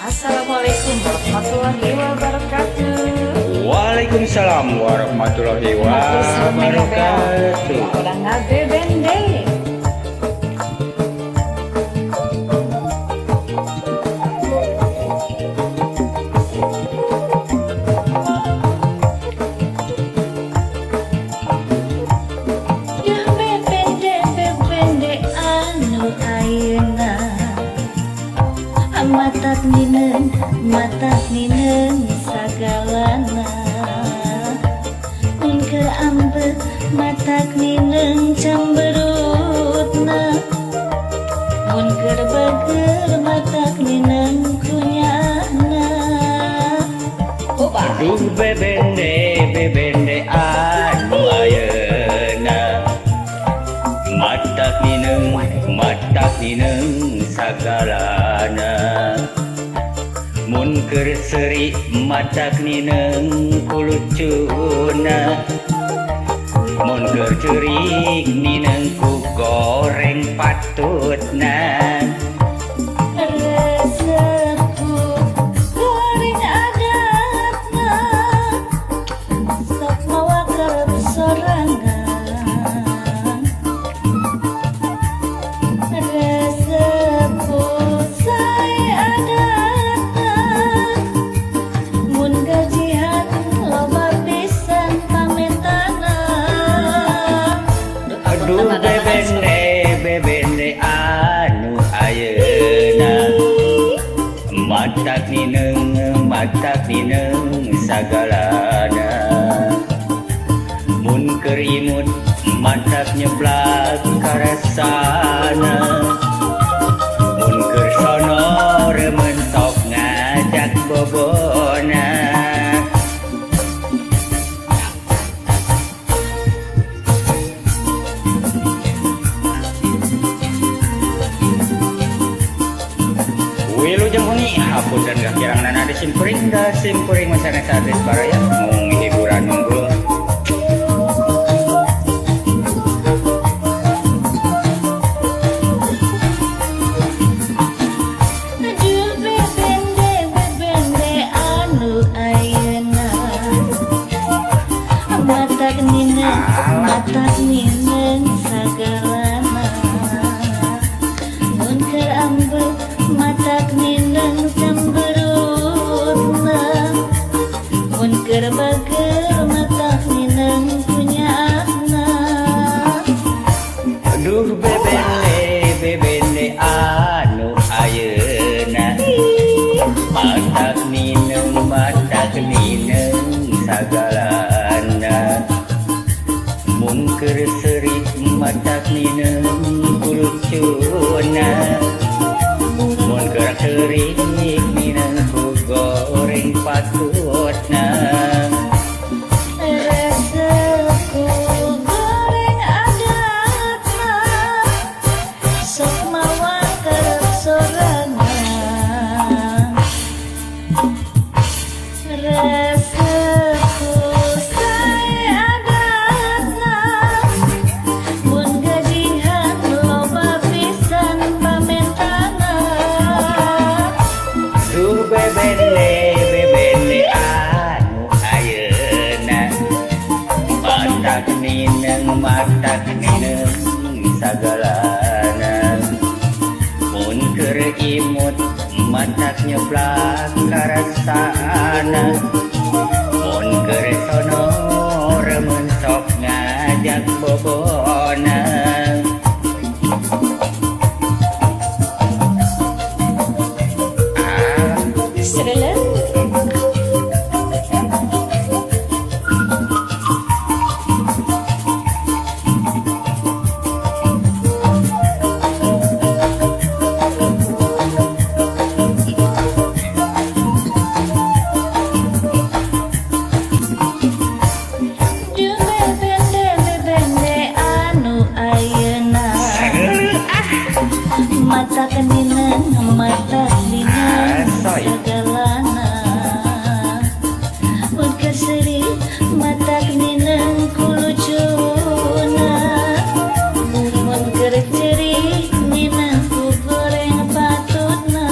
Assalamualaikum warahmatullahi wabarakatuh. Waalaikumsalam warahmatullahi wabarakatuh. Ulang ngabe bende. Matak ninen sagalana mun keur ambek matak ninen camberutna mun keur bager matak ninen kunyana. Aduh bebende anu ayeuna matak nineng sagalana mun keur seri matak nineng kulucuna mun keur ceurik nineng ku goreng patutna. Resepku goreng adatna sok mawa kerep sorangan. Resepku sae adatna mun gajihan loba pisan pametana. Aduh bebende anu ayeuna matak nineng sagalana mun keur imut matak nyeblak karasana mun keur sono remen sok ngajak bobona. Wilujeng huni hapun dan gak kirang nana ada simpering masana sadis baraya mung hiburan nunggu. Aduh bebende anu ayeuna matak ninen sagalana mun keur ambek matak nineng camberutna mun keur bager matak nineng kunyana. Aduh bebende anu ayeuna matak nineng sagalana mun keur seri matak nineng kulucuna mun keur ceurik nineng ku goreng patutna. Resepku goreng adatna sok mawa kerep sorangan. Resepku sae adatna mun gajihan loba pisan pametana. Duh bebende anu ayeuna matak nineng sagalana mun keur imut matak nyeblak karasana mun keur sono remen sok ngajak bobona. Sereleng bebende anu ayeuna matak nineng sagalana mun keur seri matak nineng kulucuna mun keur ceurik nineng ku goreng patutna.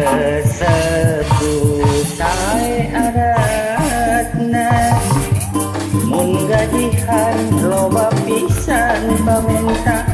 Resepu sae adatna mun gajihan loba pisan pamenta